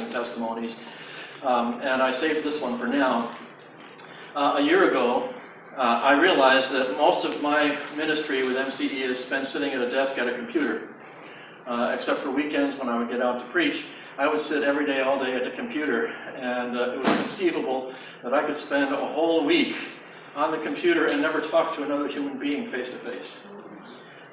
testimonies, and I saved this one for now. A year ago, I realized that most of my ministry with MCE is spent sitting at a desk at a computer, except for weekends when I would get out to preach. I would sit every day, all day at the computer, and it was conceivable that I could spend a whole week on the computer and never talk to another human being face to face.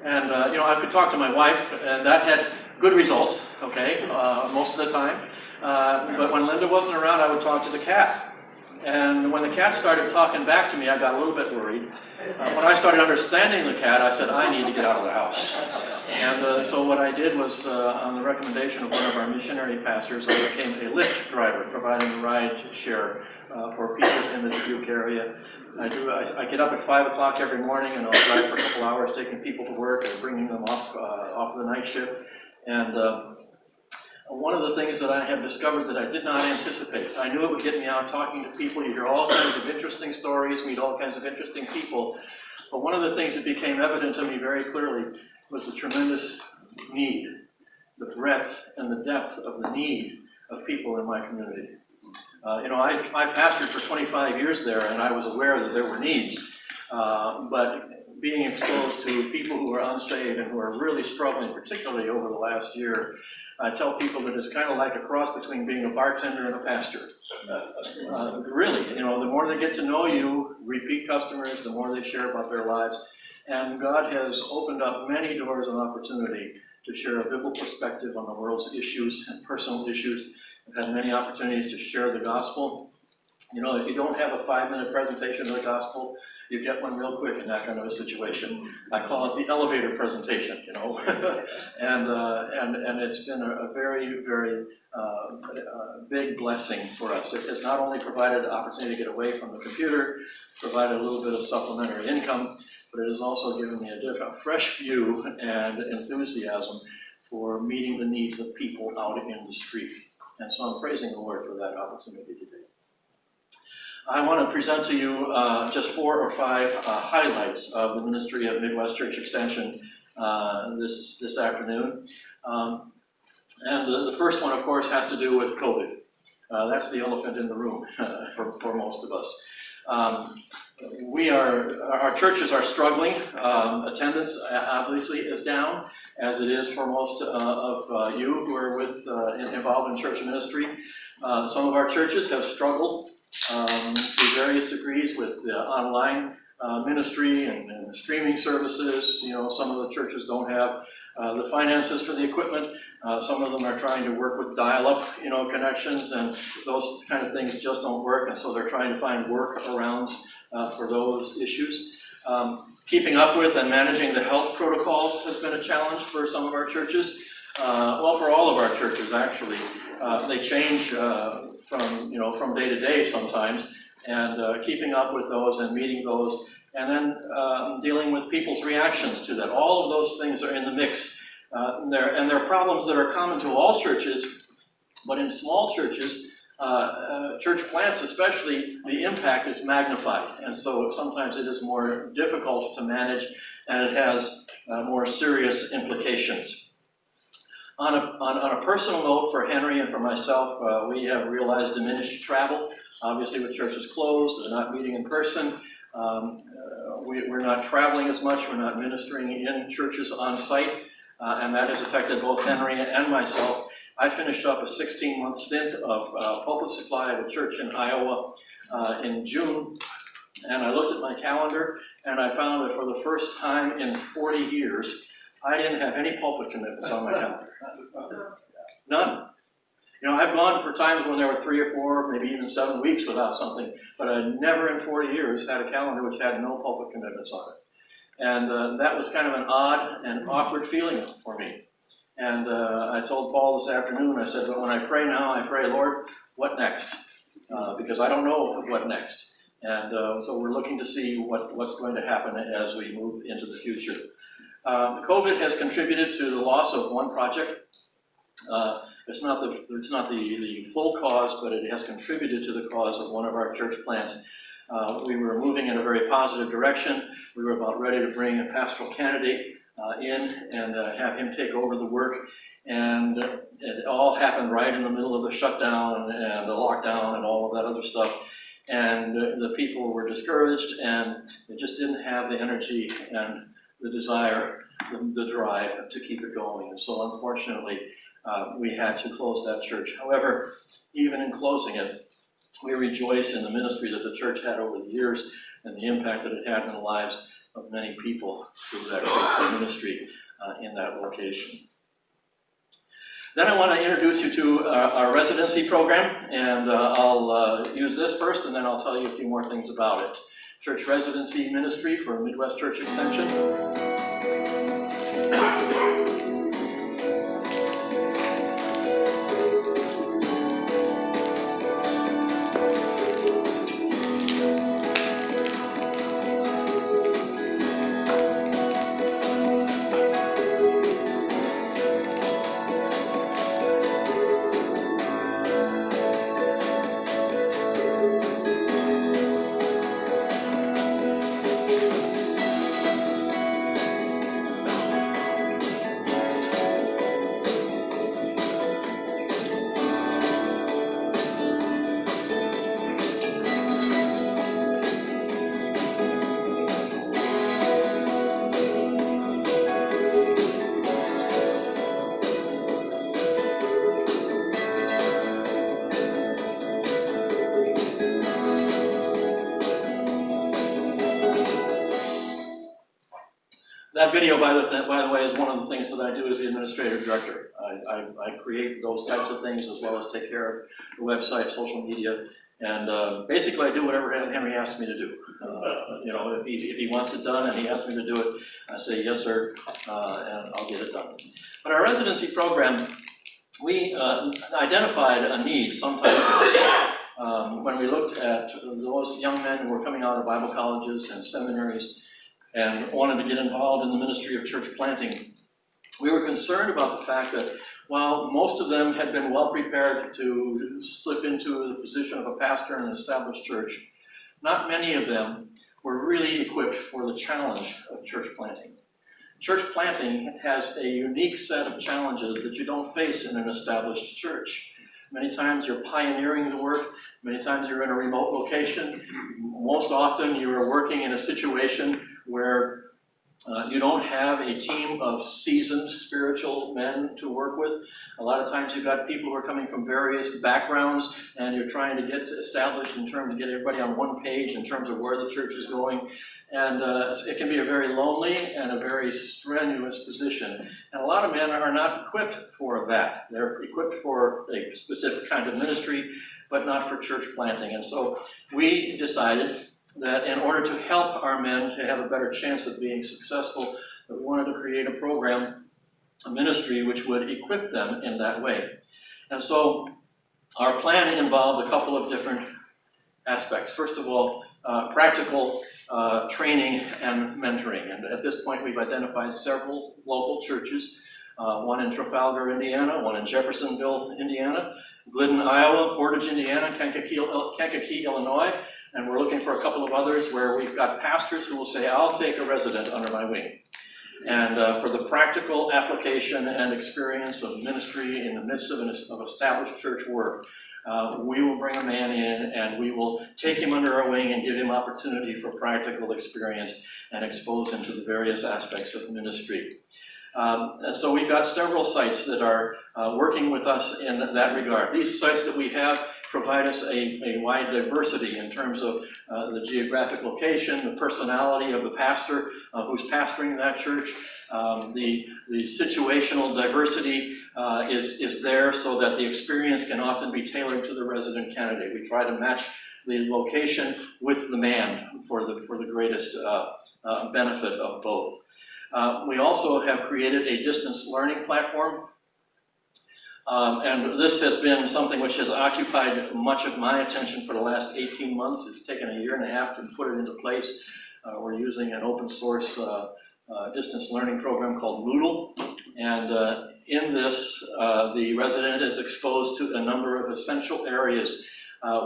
And I could talk to my wife, and that had good results, okay, most of the time. But when Linda wasn't around, I would talk to the cat. And when the cat started talking back to me, I got a little bit worried. When I started understanding the cat, I said, I need to get out of the house. And so what I did was, on the recommendation of one of our missionary pastors, I became a Lyft driver, providing a ride share for people in the Dubuque area. I get up at 5 o'clock every morning, and I'll drive for a couple hours, taking people to work and bringing them off the night shift. And one of the things that I have discovered that I did not anticipate, I knew it would get me out talking to people. You hear all kinds of interesting stories, meet all kinds of interesting people. But one of the things that became evident to me very clearly was the tremendous need, the breadth and the depth of the need of people in my community. I pastored for 25 years there, and I was aware that there were needs. But being exposed to people who are unsaved and who are really struggling, particularly over the last year, I tell people that it's kind of like a cross between being a bartender and a pastor. Really, the more they get to know you, repeat customers, the more they share about their lives. And God has opened up many doors of opportunity to share a biblical perspective on the world's issues and personal issues. I've had many opportunities to share the gospel. If you don't have a 5-minute presentation of the gospel, you get one real quick in that kind of a situation. I call it the elevator presentation, and it's been a very, very big blessing for us. It has not only provided the opportunity to get away from the computer, provided a little bit of supplementary income, but it has also given me a fresh view and enthusiasm for meeting the needs of people out in the street. And so I'm praising the Lord for that opportunity today. I want to present to you just 4 or 5 highlights of the ministry of Midwest Church Extension this afternoon. And the first one, of course, has to do with COVID. That's the elephant in the room for most of us. Our churches are struggling. Attendance obviously is down, as it is for most of you who are involved in church ministry. Some of our churches have struggled to various degrees with the online ministry and streaming services. Some of the churches don't have the finances for the equipment. Some of them are trying to work with dial-up, connections, and those kind of things just don't work, and so they're trying to find workarounds for those issues. Keeping up with and managing the health protocols has been a challenge for some of our churches. Well, for all of our churches, actually. They change from day to day sometimes, and keeping up with those and meeting those, and then dealing with people's reactions to that. All of those things are in the mix. They're problems that are common to all churches, but in small churches, church plants especially, the impact is magnified, and so sometimes it is more difficult to manage, and it has more serious implications. On a personal note, for Henry and for myself, we have realized diminished travel. Obviously, with churches closed, they're not meeting in person. We're not traveling as much. We're not ministering in churches on site, and that has affected both Henry and myself. I finished up a 16-month stint of pulpit supply at a church in Iowa in June, and I looked at my calendar, and I found that for the first time in 40 years, I didn't have any pulpit commitments on my calendar. None. I've gone for times when there were 3 or 4, maybe even 7 weeks without something, but I never in 40 years had a calendar which had no pulpit commitments on it. And that was kind of an odd and awkward feeling for me. And I told Paul this afternoon, I said, but when I pray now, I pray, Lord, what next? Because I don't know what next. And so we're looking to see what's going to happen as we move into the future. COVID has contributed to the loss of one project. It's not the full cause, but it has contributed to the cause of one of our church plants. We were moving in a very positive direction. We were about ready to bring a pastoral candidate in and have him take over the work. And it all happened right in the middle of the shutdown and the lockdown and all of that other stuff. And the people were discouraged, and they just didn't have the energy and the desire, the drive to keep it going. And so unfortunately, we had to close that church. However, even in closing it, we rejoice in the ministry that the church had over the years and the impact that it had in the lives of many people through that faithful ministry in that location. Then I want to introduce you to our residency program, and I'll use this first, and then I'll tell you a few more things about it. Church Residency Ministry for Midwest Church Extension. That video, by the way, is one of the things that I do as the administrative director. I create those types of things as well as take care of the website, social media, and basically I do whatever Henry asks me to do. You know, if he wants it done and he asks me to do it, I say yes, sir, and I'll get it done. But our residency program, we identified a need sometime when we looked at those young men who were coming out of Bible colleges and seminaries and wanted to get involved in the ministry of church planting. We were concerned about the fact that while most of them had been well prepared to slip into the position of a pastor in an established church, not many of them were really equipped for the challenge of church planting. Church planting has a unique set of challenges that you don't face in an established church. Many times you're pioneering the work. Many times you're in a remote location. Most often you are working in a situation where you don't have a team of seasoned spiritual men to work with. A lot of times you've got people who are coming from various backgrounds, and you're trying to get established in terms of get everybody on one page in terms of where the church is going. And it can be a very lonely and a very strenuous position. And a lot of men are not equipped for that. They're equipped for a specific kind of ministry, but not for church planting. And so we decided that in order to help our men to have a better chance of being successful, that we wanted to create a program, a ministry, which would equip them in that way. And so our plan involved a couple of different aspects. First of all, practical training and mentoring. And at this point, we've identified several local churches, one in Trafalgar, Indiana, one in Jeffersonville, Indiana, Glidden, Iowa, Portage, Indiana, Kankakee, Illinois, and we're looking for a couple of others where we've got pastors who will say, I'll take a resident under my wing. And for the practical application and experience of ministry in the midst of established church work, we will bring a man in and we will take him under our wing and give him opportunity for practical experience and expose him to the various aspects of ministry. And so we've got several sites that are working with us in that regard. These sites that we have provide us a wide diversity in terms of the geographic location, the personality of the pastor who's pastoring that church. The situational diversity is there so that the experience can often be tailored to the resident candidate. We try to match the location with the man for the greatest benefit of both. We also have created a distance learning platform, and this has been something which has occupied much of my attention for the last 18 months. It's taken a year and a half to put it into place. We're using an open source distance learning program called Moodle, and in this, the resident is exposed to a number of essential areas.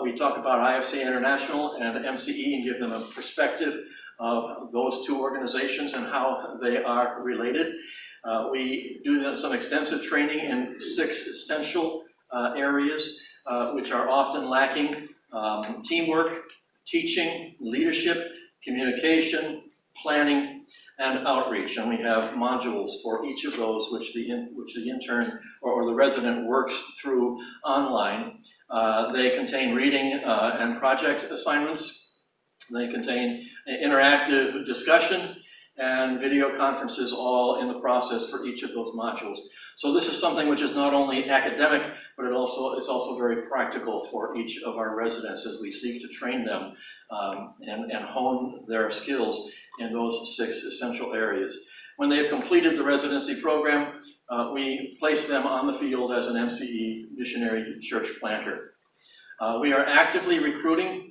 We talk about IFCA International and MCE and give them a perspective of those two organizations and how they are related. We do some extensive training in 6 essential areas which are often lacking: teamwork, teaching, leadership, communication, planning, and outreach. And we have modules for each of those which the intern or the resident works through online. They contain reading and project assignments. They contain interactive discussion and video conferences, all in the process for each of those modules. So this is something which is not only academic, but it's also very practical for each of our residents as we seek to train them and hone their skills in those 6 essential areas. When they have completed the residency program, we place them on the field as an MCE missionary church planter. We are actively recruiting.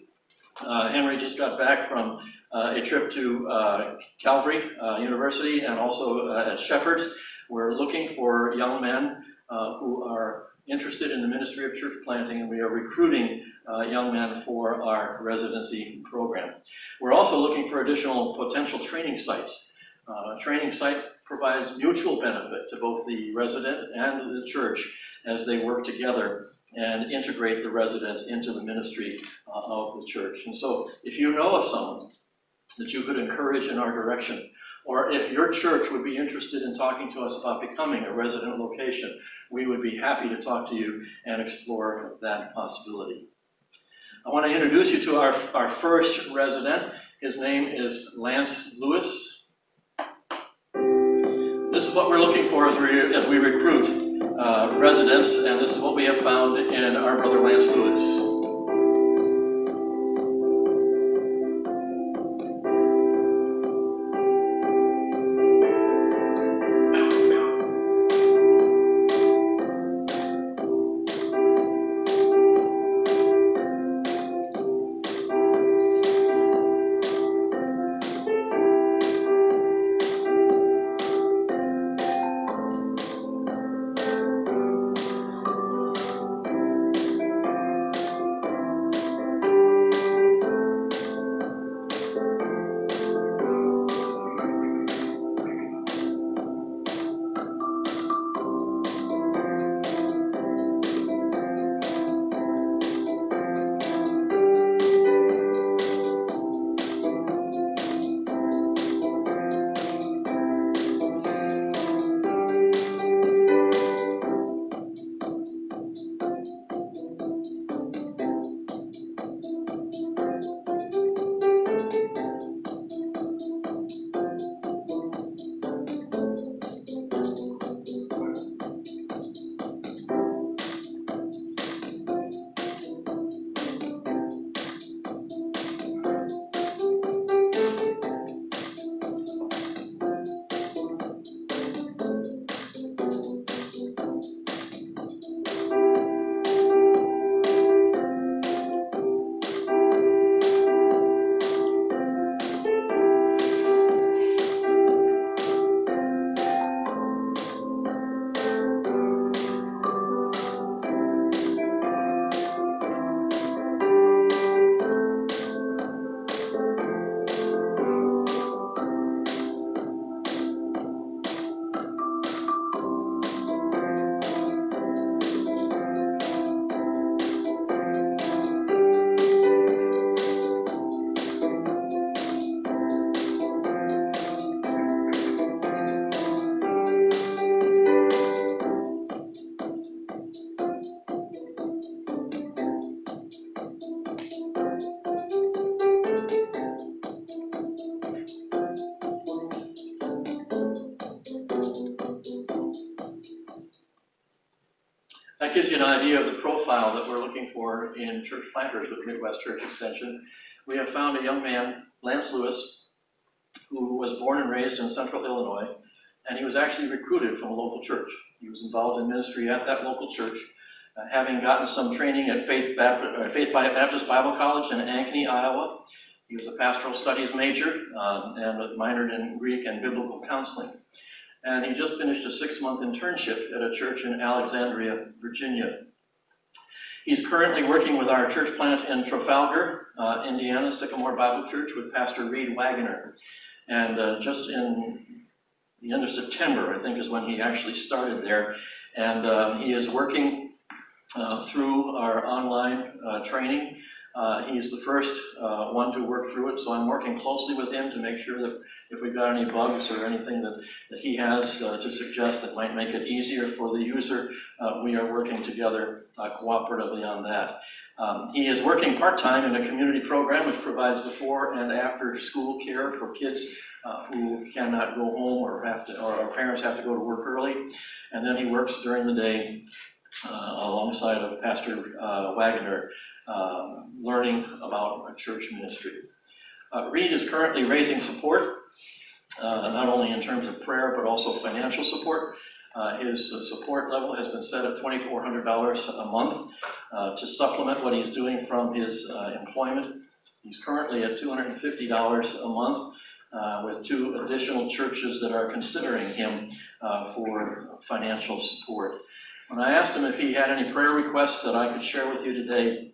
Henry just got back from a trip to Calvary University and also at Shepherd's. We're looking for young men who are interested in the ministry of church planting, and we are recruiting young men for our residency program. We're also looking for additional potential training sites. A training site provides mutual benefit to both the resident and the church as they work together and integrate the resident into the ministry of the church. And so if you know of someone that you could encourage in our direction, or if your church would be interested in talking to us about becoming a resident location, we would be happy to talk to you and explore that possibility. I want to introduce you to our first resident. His name is Lance Lewis. This is what we're looking for as we recruit residents, and this is what we have found in our brother Lance Lewis. That gives you an idea of the profile that we're looking for in church planters with Midwest Church Extension. We have found a young man, Lance Lewis, who was born and raised in central Illinois, and he was actually recruited from a local church. He was involved in ministry at that local church, having gotten some training at Faith Baptist Bible College in Ankeny, Iowa. He was a pastoral studies major and minored in Greek and biblical counseling. And he just finished a 6-month internship at a church in Alexandria, Virginia. He's currently working with our church plant in Trafalgar, Indiana, Sycamore Bible Church, with Pastor Reed Wagoner. And just in the end of September, I think, is when he actually started there. And he is working through our online training. He's the first one to work through it, so I'm working closely with him to make sure that if we've got any bugs or anything that he has to suggest that might make it easier for the user, we are working together cooperatively on that. He is working part-time in a community program which provides before and after school care for kids who cannot go home or parents have to go to work early. And then he works during the day alongside of Pastor Wagoner, learning about church ministry. Reed is currently raising support, not only in terms of prayer, but also financial support. His support level has been set at $2,400 a month to supplement what he's doing from his employment. He's currently at $250 a month with 2 additional churches that are considering him for financial support. When I asked him if he had any prayer requests that I could share with you today,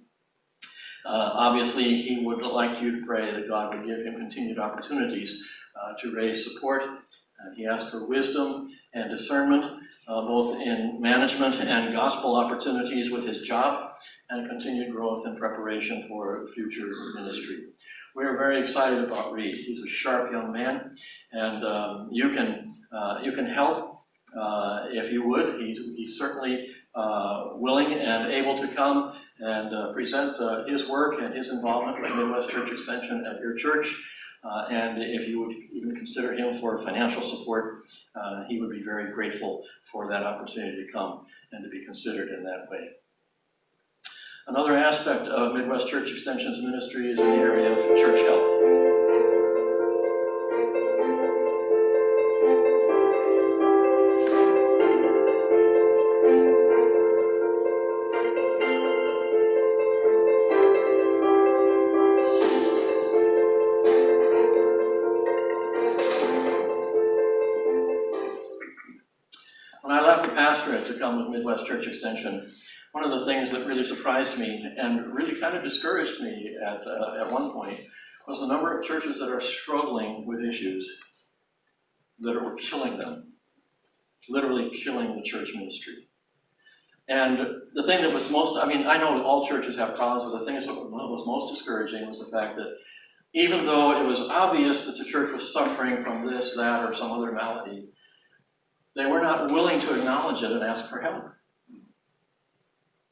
obviously he would like you to pray that God would give him continued opportunities to raise support. He asked for wisdom and discernment, both in management and gospel opportunities with his job, and continued growth in preparation for future ministry. We are very excited about Reed. He's a sharp young man, and you can help if you would. He's certainly willing and able to come and present his work and his involvement with Midwest Church Extension at your church. And if you would even consider him for financial support, he would be very grateful for that opportunity to come and to be considered in that way. Another aspect of Midwest Church Extension's ministry is in the area of church health. When I left the pastorate to come with Midwest Church Extension, one of the things that really surprised me and really kind of discouraged me at one point was the number of churches that are struggling with issues that were killing them, literally killing the church ministry. And the thing that was most, I know all churches have problems, but the thing that was most discouraging was the fact that even though it was obvious that the church was suffering from this, that, or some other malady, they were not willing to acknowledge it and ask for help.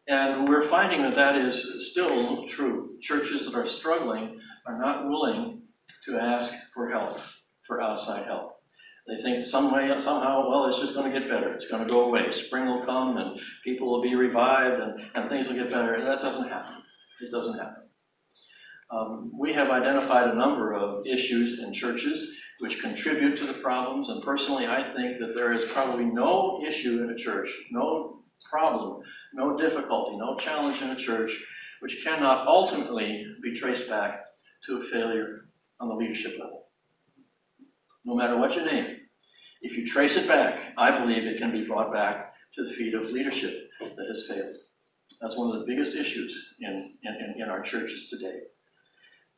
And we're finding that is still true. Churches that are struggling are not willing to ask for help, for outside help. They think somehow, well, it's just going to get better. It's going to go away. Spring will come and people will be revived and things will get better. And that doesn't happen. It doesn't happen. We have identified a number of issues in churches which contribute to the problems, and personally I think that there is probably no issue in a church, no problem, no difficulty, no challenge in a church which cannot ultimately be traced back to a failure on the leadership level. No matter what you name, if you trace it back, I believe it can be brought back to the feet of leadership that has failed. That's one of the biggest issues in our churches today.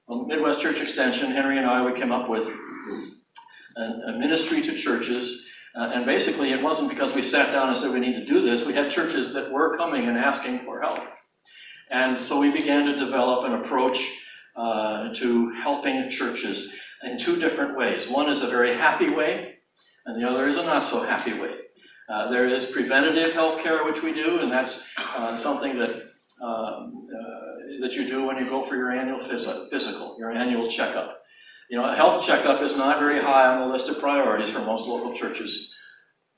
Well, Midwest Church Extension, Henry and I, we came up with a ministry to churches, and basically it wasn't because we sat down and said we need to do this. We had churches that were coming and asking for help. And so we began to develop an approach to helping churches in 2 different ways. One is a very happy way, and the other is a not so happy way. There is preventative health care, which we do, and that's something that you do when you go for your annual physical, your annual checkup. You know, a health checkup is not very high on the list of priorities for most local churches,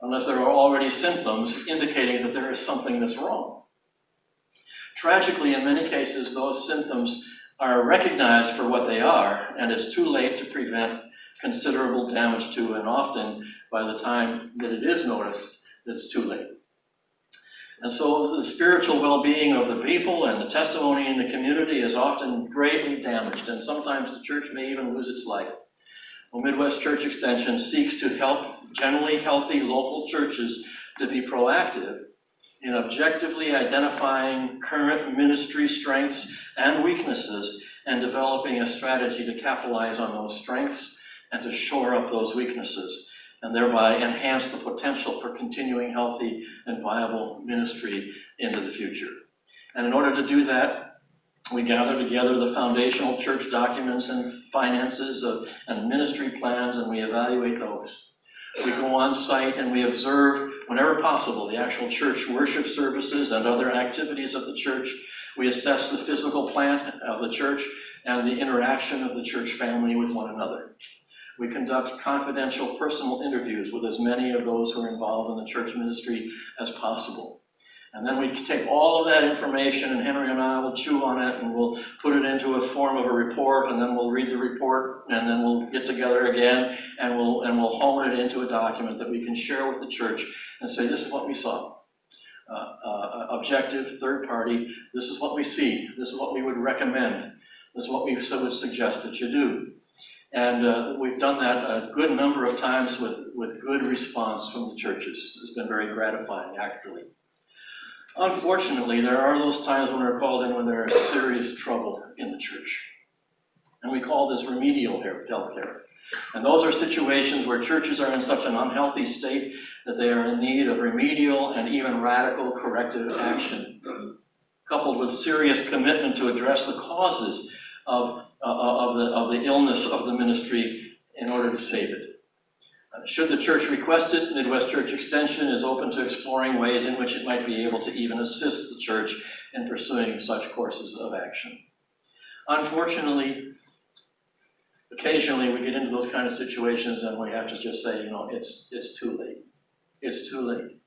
unless there are already symptoms indicating that there is something that's wrong. Tragically, in many cases, those symptoms are recognized for what they are, and it's too late to prevent considerable damage to, and often by the time that it is noticed, it's too late. And so the spiritual well-being of the people and the testimony in the community is often greatly damaged, and sometimes the church may even lose its life. Well, Midwest Church Extension seeks to help generally healthy local churches to be proactive in objectively identifying current ministry strengths and weaknesses and developing a strategy to capitalize on those strengths and to shore up those weaknesses, and thereby enhance the potential for continuing healthy and viable ministry into the future. And in order to do that, we gather together the foundational church documents and finances and ministry plans, and we evaluate those. We go on site and we observe, whenever possible, the actual church worship services and other activities of the church. We assess the physical plant of the church and the interaction of the church family with one another. We conduct confidential personal interviews with as many of those who are involved in the church ministry as possible. And then we take all of that information, and Henry and I will chew on it, and we'll put it into a form of a report, and then we'll read the report, and then we'll get together again, and we'll hone it into a document that we can share with the church and say, this is what we saw. Objective, third party, this is what we see. This is what we would recommend. This is what we would suggest that you do. And we've done that a good number of times with good response from the churches. It's been very gratifying, actually. Unfortunately, there are those times when we're called in when there is serious trouble in the church. And we call this remedial health care. And those are situations where churches are in such an unhealthy state that they are in need of remedial and even radical corrective action, coupled with serious commitment to address the causes of the illness of the ministry in order to save it. Should the church request it, Midwest Church Extension is open to exploring ways in which it might be able to even assist the church in pursuing such courses of action. Unfortunately, occasionally we get into those kind of situations and we have to just say, it's too late. It's too late.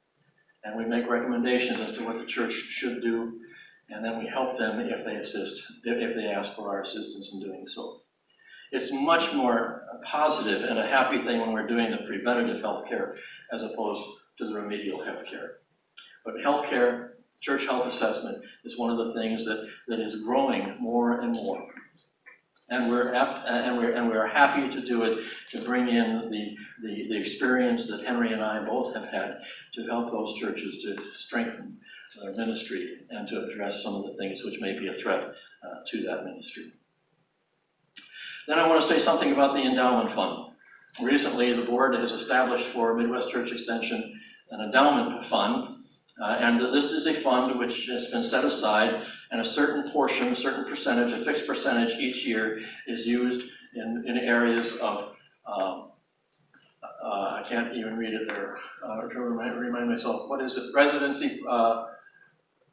And we make recommendations as to what the church should do, and then we help them if they ask for our assistance in doing so. It's much more positive and a happy thing when we're doing the preventative health care as opposed to the remedial health care. But health care, church health assessment, is one of the things that is growing more and more. And we're happy to do it, to bring in the experience that Henry and I both have had to help those churches to strengthen their ministry and to address some of the things which may be a threat to that ministry. Then I want to say something about the endowment fund. Recently, the board has established for Midwest Church Extension an endowment fund, and this is a fund which has been set aside, and a certain portion, a certain percentage, a fixed percentage each year is used in areas of, I can't even read it there, to remind myself, what is it? Residency,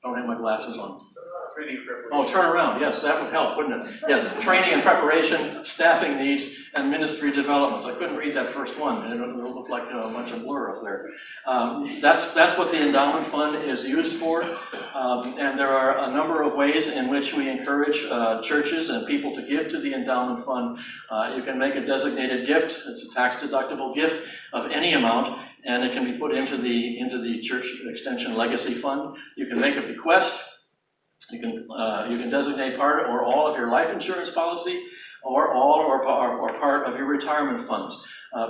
don't have my glasses on. Training preparation. Oh, turnaround, yes, that would help, wouldn't it? Yes, training and preparation, staffing needs, and ministry developments. I couldn't read that first one, it looked like a bunch of blur up there. That's what the endowment fund is used for, and there are a number of ways in which we encourage churches and people to give to the endowment fund. You can make a designated gift. It's a tax-deductible gift of any amount, and it can be put into the Church Extension Legacy Fund. You can make a bequest. You can designate part or all of your life insurance policy, or all or part of your retirement funds.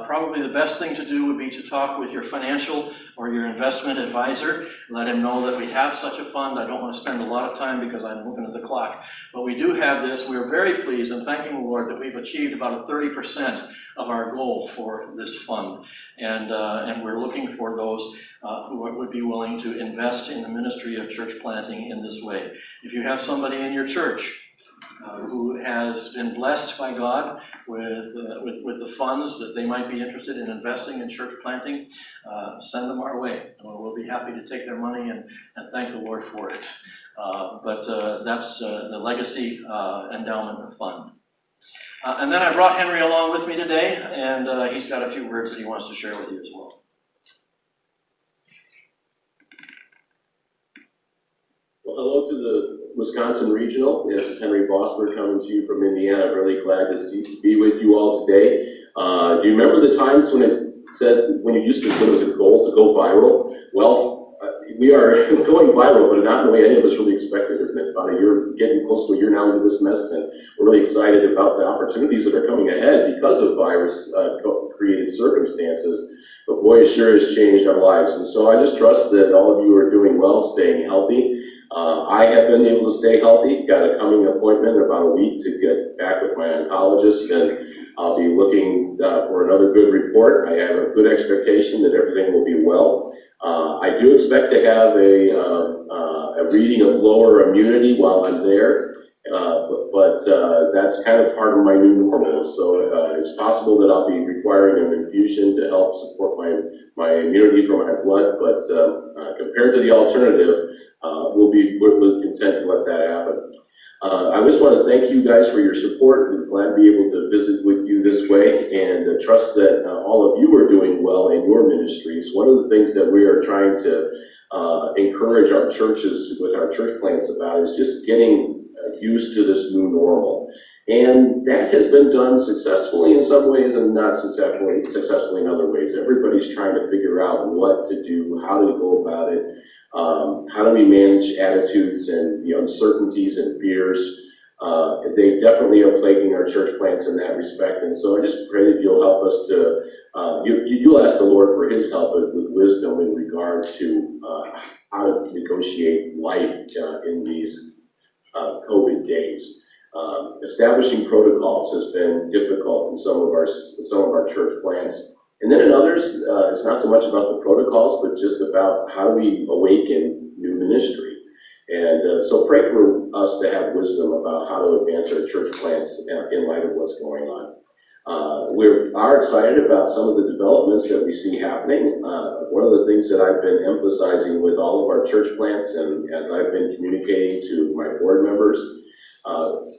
Probably the best thing to do would be to talk with your financial or your investment advisor. Let him know that we have such a fund. I don't want to spend a lot of time because I'm looking at the clock. But we do have this. We're very pleased and thanking the Lord that we've achieved about a 30% of our goal for this fund. And we're looking for those who would be willing to invest in the ministry of church planting in this way. If you have somebody in your church who has been blessed by God with the funds that they might be interested in investing in church planting, send them our way. We'll be happy to take their money and thank the Lord for it. But that's the Legacy Endowment Fund. And then I brought Henry along with me today, and he's got a few words that he wants to share with you as well. Well, hello to the Wisconsin Regional. This is Henry Bosmer coming to you from Indiana. I'm really glad to be with you all today. Do you remember the times when when it was a goal to go viral? Well, we are going viral, but not in the way any of us really expected, isn't it? About a year, getting close to a year now into this mess, and we're really excited about the opportunities that are coming ahead because of virus-created circumstances. but boy, it sure has changed our lives. And so I just trust that all of you are doing well, staying healthy. I have been able to stay healthy, got a coming appointment in about a week to get back with my oncologist, and I'll be looking for another good report. I have a good expectation that everything will be well. I do expect to have a reading of lower immunity while I'm there, but that's kind of part of my new normal. So it's possible that I'll be requiring an infusion to help support my immunity from my blood, but compared to the alternative, we're content to let that happen. I just want to thank you guys for your support. I'm glad to be able to visit with you this way, and trust that all of you are doing well in your ministries. One of the things that we are trying to encourage our churches with our church plants about is just getting used to this new normal. And that has been done successfully in some ways and not successfully in other ways. Everybody's trying to figure out what to do, how to go about it. How do we manage attitudes and the uncertainties and fears? They definitely are plaguing our church plants in that respect. And so I just pray that you'll help us to, you'll ask the Lord for his help with wisdom in regard to how to negotiate life in these COVID days. Establishing protocols has been difficult in some of our church plants. And then in others, it's not so much about the protocols, but just about how do we awaken new ministry. And so pray for us to have wisdom about how to advance our church plants in light of what's going on. We are excited about some of the developments that we see happening. One of the things that I've been emphasizing with all of our church plants, and as I've been communicating to my board members,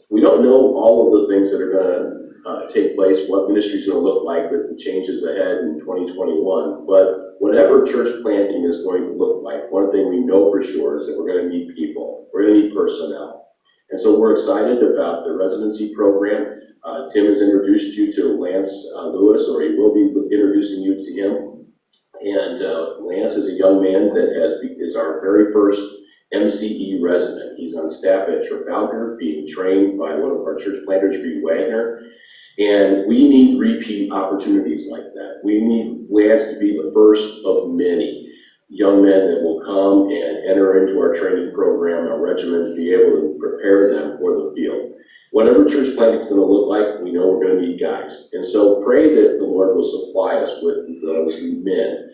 we don't know all of the things that are going to take place, what ministry is going to look like with the changes ahead in 2021. But whatever church planting is going to look like, one thing we know for sure is that we're going to need people. We're going to need personnel. And so we're excited about the residency program. Tim has introduced you to Lance Lewis, or he will be introducing you to him. And Lance is a young man that is our very first MCE resident. He's on staff at Trafalgar, being trained by one of our church planters, Reed Wagner. And we need repeat opportunities like that. We need Lance to be the first of many young men that will come and enter into our training program, our regimen, to be able to prepare them for the field. Whatever church planting is going to look like, we know we're going to need guys. And so pray that the Lord will supply us with those men.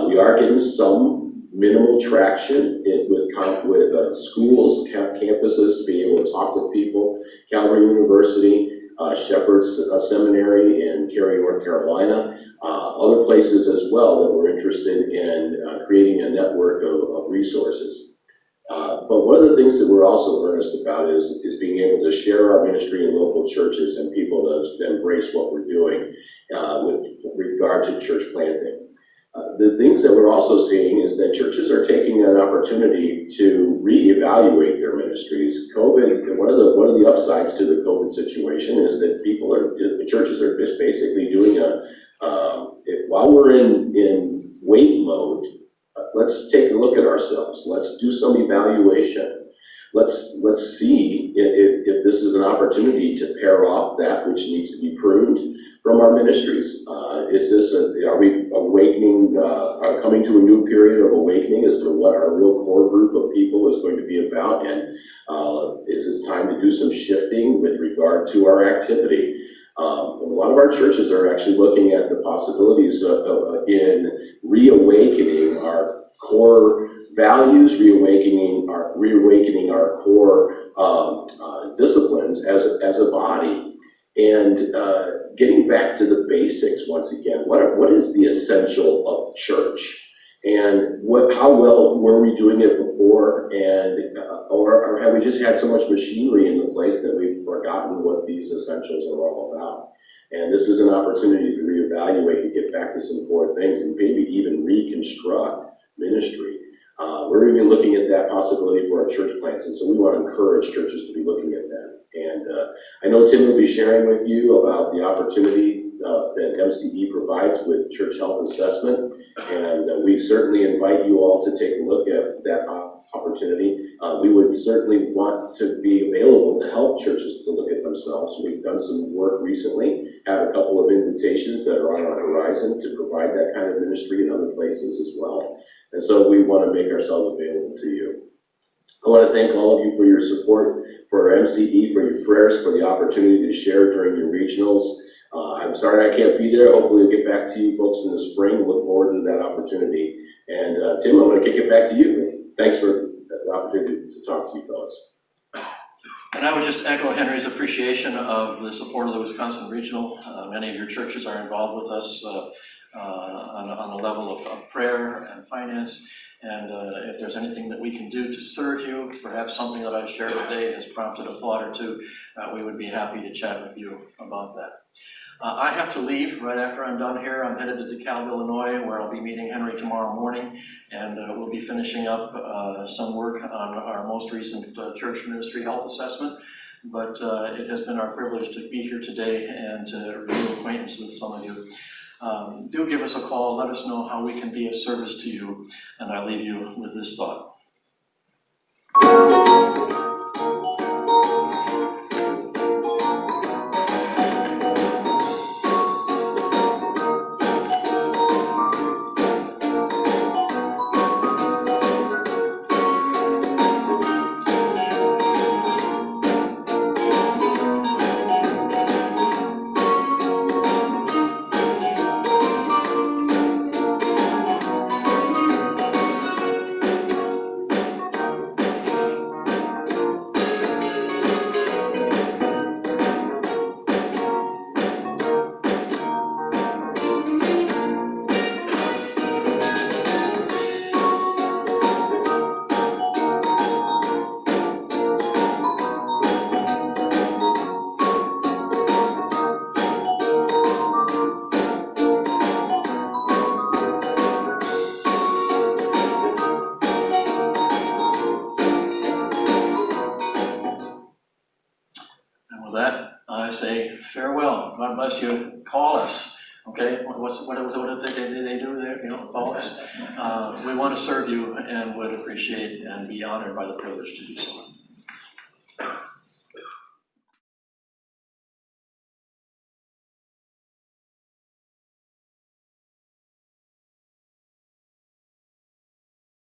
We are getting some minimal traction with schools, campuses, being able to talk with people. Calvary University, Shepherd's Seminary in Cary, North Carolina, other places as well that we're interested in creating a network of resources. But one of the things that we're also earnest about is being able to share our ministry in local churches and people to embrace what we're doing with regard to church planting. The things that we're also seeing is that churches are taking an opportunity to reevaluate their ministries. COVID, one of the upsides to the COVID situation is that the churches are just basically doing while we're in wait mode, let's take a look at ourselves. Let's do some evaluation. Let's see if this is an opportunity to pare off that which needs to be pruned from our ministries. Are we awakening, coming to a new period of awakening as to what our real core group of people is going to be about? And is this time to do some shifting with regard to our activity? A lot of our churches are actually looking at the possibilities in reawakening our core values, reawakening our core disciplines as a body, and getting back to the basics once again. What is the essential of church, and how well were we doing it before, and or have we just had so much machinery in the place that we've forgotten what these essentials are all about? And this is an opportunity to reevaluate and get back to some core things and maybe even reconstruct ministry. We're even looking at that possibility for our church plants, and so we want to encourage churches to be looking at that. And I know Tim will be sharing with you about the opportunity that MCE provides with church health assessment, and we certainly invite you all to take a look at that opportunity. We would certainly want to be available to help churches to look at themselves. We've done some work recently, have a couple of invitations that are on our horizon to provide that kind of ministry in other places as well. And so we want to make ourselves available to you. I want to thank all of you for your support, for MCE, for your prayers, for the opportunity to share during your regionals. I'm sorry I can't be there. Hopefully we'll get back to you folks in the spring. Look forward to that opportunity. And Tim, I'm going to kick it back to you. Thanks for the opportunity to talk to you fellas. And I would just echo Henry's appreciation of the support of the Wisconsin Regional. Many of your churches are involved with us on the level of prayer and finance. And if there's anything that we can do to serve you, perhaps something that I've shared today has prompted a thought or two, we would be happy to chat with you about that. I have to leave right after I'm done here. I'm headed to DeKalb, Illinois, where I'll be meeting Henry tomorrow morning, and we'll be finishing up some work on our most recent church ministry health assessment. But it has been our privilege to be here today and to renew acquaintance with some of you. Do give us a call. Let us know how we can be of service to you, and I leave you with this thought. With that, I say farewell. God bless you. Call us. Okay? What did they do there? You know, call us. We want to serve you and would appreciate and be honored by the privilege to do so.